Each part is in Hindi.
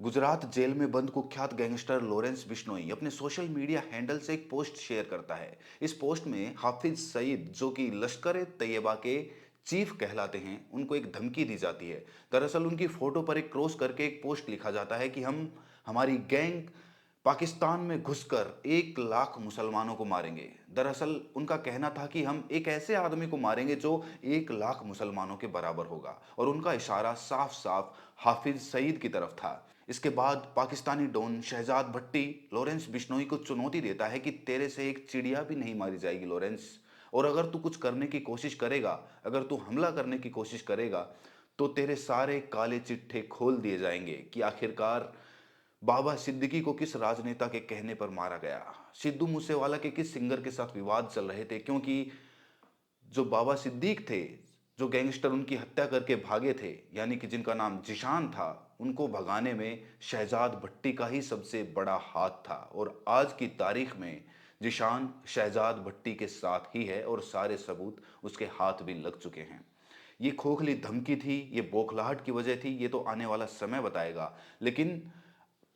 गुजरात जेल में बंद कुख्यात गैंगस्टर लॉरेंस बिश्नोई अपने सोशल मीडिया हैंडल से एक पोस्ट शेयर करता है। इस पोस्ट में हाफिज सईद, जो कि लश्कर ए तैयबा के चीफ कहलाते हैं, उनको एक धमकी दी जाती है। दरअसल उनकी फोटो पर एक क्रॉस करके एक पोस्ट लिखा जाता है कि हम हमारी गैंग पाकिस्तान में घुसकर 1 लाख मुसलमानों को मारेंगे। दरअसल उनका कहना था कि हम एक ऐसे आदमी को मारेंगे जो 1 लाख मुसलमानों के बराबर होगा, और उनका इशारा साफ साफ हाफिज सईद की तरफ था। इसके बाद पाकिस्तानी डॉन शहजाद भट्टी लॉरेंस बिश्नोई को चुनौती देता है कि तेरे से एक चिड़िया भी नहीं मारी जाएगी लॉरेंस, और अगर तू कुछ करने की कोशिश करेगा, अगर तू हमला करने की कोशिश करेगा, तो तेरे सारे काले चिट्ठे खोल दिए जाएंगे कि आखिरकार बाबा सिद्दीकी को किस राजनेता के कहने पर मारा गया, सिद्धू मूसेवाला के किस सिंगर के साथ विवाद चल रहे थे, क्योंकि जो बाबा सिद्दीक थे, जो गैंगस्टर उनकी हत्या करके भागे थे, यानी कि जिनका नाम जिशान था, उनको भगाने में शहजाद भट्टी का ही सबसे बड़ा हाथ था। और आज की तारीख में जिशान शहजाद भट्टी के साथ ही है और सारे सबूत उसके हाथ भी लग चुके हैं। ये खोखली धमकी थी, ये बौखलाहट की वजह थी, ये तो आने वाला समय बताएगा। लेकिन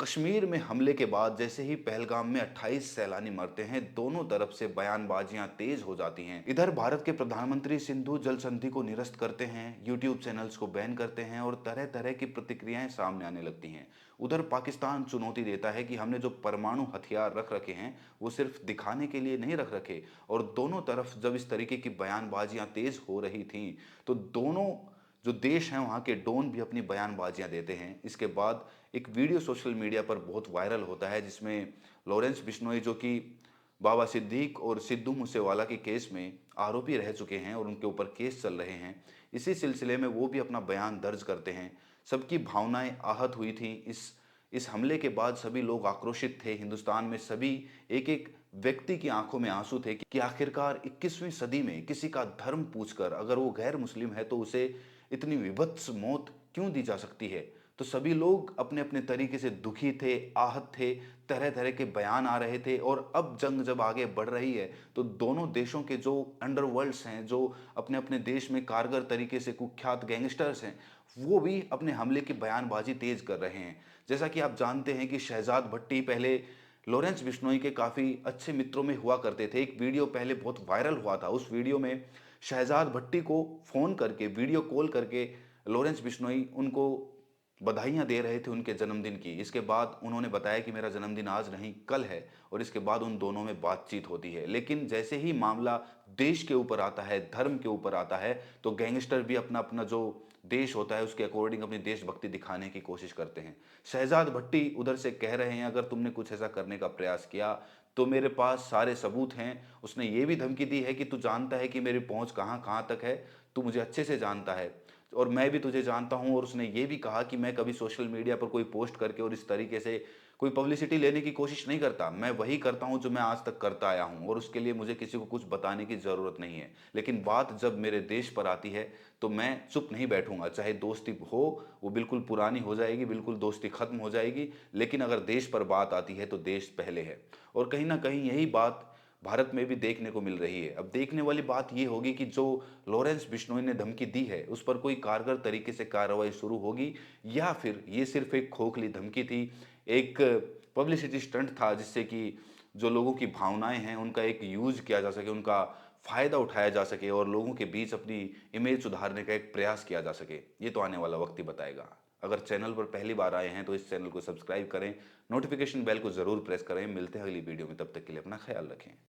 कश्मीर में हमले के बाद जैसे ही पहलगाम में 28 सैलानी मरते हैं, दोनों तरफ से बयानबाजियां तेज हो जाती हैं। इधर भारत के प्रधानमंत्री सिंधु जल संधि को निरस्त करते हैं, यूट्यूब चैनल्स को बैन करते हैं और तरह तरह की प्रतिक्रियाएं सामने आने लगती हैं। उधर पाकिस्तान चुनौती देता है कि हमने जो परमाणु हथियार रख रखे हैं वो सिर्फ दिखाने के लिए नहीं रख रखे। और दोनों तरफ जब इस तरीके की बयानबाजियां तेज हो रही थी, तो दोनों जो देश हैं वहाँ के डॉन भी अपनी बयानबाजियां देते हैं। इसके बाद एक वीडियो सोशल मीडिया पर बहुत वायरल होता है, जिसमें लॉरेंस बिश्नोई, जो कि बाबा सिद्दीक और सिद्धू मूसेवाला के केस में आरोपी रह चुके हैं और उनके ऊपर केस चल रहे हैं, इसी सिलसिले में वो भी अपना बयान दर्ज करते हैं। सबकी भावनाएं आहत हुई थी। इस हमले के बाद सभी लोग आक्रोशित थे। हिंदुस्तान में सभी एक एक व्यक्ति की आंखों में आंसू थे कि आखिरकार 21वीं सदी में किसी का धर्म पूछकर अगर वो गैर मुस्लिम है तो उसे इतनी विभत्स मौत क्यों दी जा सकती है। तो सभी लोग अपने अपने तरीके से दुखी थे, आहत थे, तरह तरह के बयान आ रहे थे। और अब जंग जब आगे बढ़ रही है, तो दोनों देशों के जो अंडरवर्ल्ड्स हैं, जो अपने अपने देश में कारगर तरीके से कुख्यात गैंगस्टर्स हैं, वो भी अपने हमले की बयानबाजी तेज कर रहे हैं। जैसा कि आप जानते हैं कि शहजाद भट्टी पहले लॉरेंस बिश्नोई के काफ़ी अच्छे मित्रों में हुआ करते थे। एक वीडियो पहले बहुत वायरल हुआ था। उस वीडियो में शहजाद भट्टी को फ़ोन करके, वीडियो कॉल करके लॉरेंस बिश्नोई उनको बधाइयाँ दे रहे थे उनके जन्मदिन की। इसके बाद उन्होंने बताया कि मेरा जन्मदिन आज नहीं कल है, और इसके बाद उन दोनों में बातचीत होती है। लेकिन जैसे ही मामला देश के ऊपर आता है, धर्म के ऊपर आता है, तो गैंगस्टर भी अपना अपना जो देश होता है उसके अकॉर्डिंग अपनी देशभक्ति दिखाने की कोशिश करते हैं। शहजाद भट्टी उधर से कह रहे हैं, अगर तुमने कुछ ऐसा करने का प्रयास किया तो मेरे पास सारे सबूत हैं। उसने ये भी धमकी दी है कि तू जानता है कि मेरी पहुंच कहाँ कहाँ तक है, तू मुझे अच्छे से जानता है और मैं भी तुझे जानता हूं। और उसने ये भी कहा कि मैं कभी सोशल मीडिया पर कोई पोस्ट करके और इस तरीके से कोई पब्लिसिटी लेने की कोशिश नहीं करता। मैं वही करता हूं जो मैं आज तक करता आया हूं, और उसके लिए मुझे किसी को कुछ बताने की ज़रूरत नहीं है। लेकिन बात जब मेरे देश पर आती है तो मैं चुप नहीं बैठूंगा। चाहे दोस्ती हो, वो बिल्कुल पुरानी हो जाएगी, बिल्कुल दोस्ती खत्म हो जाएगी, लेकिन अगर देश पर बात आती है तो देश पहले है। और कहीं ना कहीं यही बात भारत में भी देखने को मिल रही है। अब देखने वाली बात यह होगी कि जो लॉरेंस बिश्नोई ने धमकी दी है उस पर कोई कारगर तरीके से कार्रवाई शुरू होगी, या फिर ये सिर्फ एक खोखली धमकी थी, एक पब्लिसिटी स्टंट था, जिससे कि जो लोगों की भावनाएं हैं उनका एक यूज किया जा सके, उनका फायदा उठाया जा सके और लोगों के बीच अपनी इमेज सुधारने का एक प्रयास किया जा सके। ये तो आने वाला वक्त ही बताएगा। अगर चैनल पर पहली बार आए हैं तो इस चैनल को सब्सक्राइब करें, नोटिफिकेशन बेल को जरूर प्रेस करें। मिलते हैं अगली वीडियो में, तब तक के लिए अपना ख्याल रखें।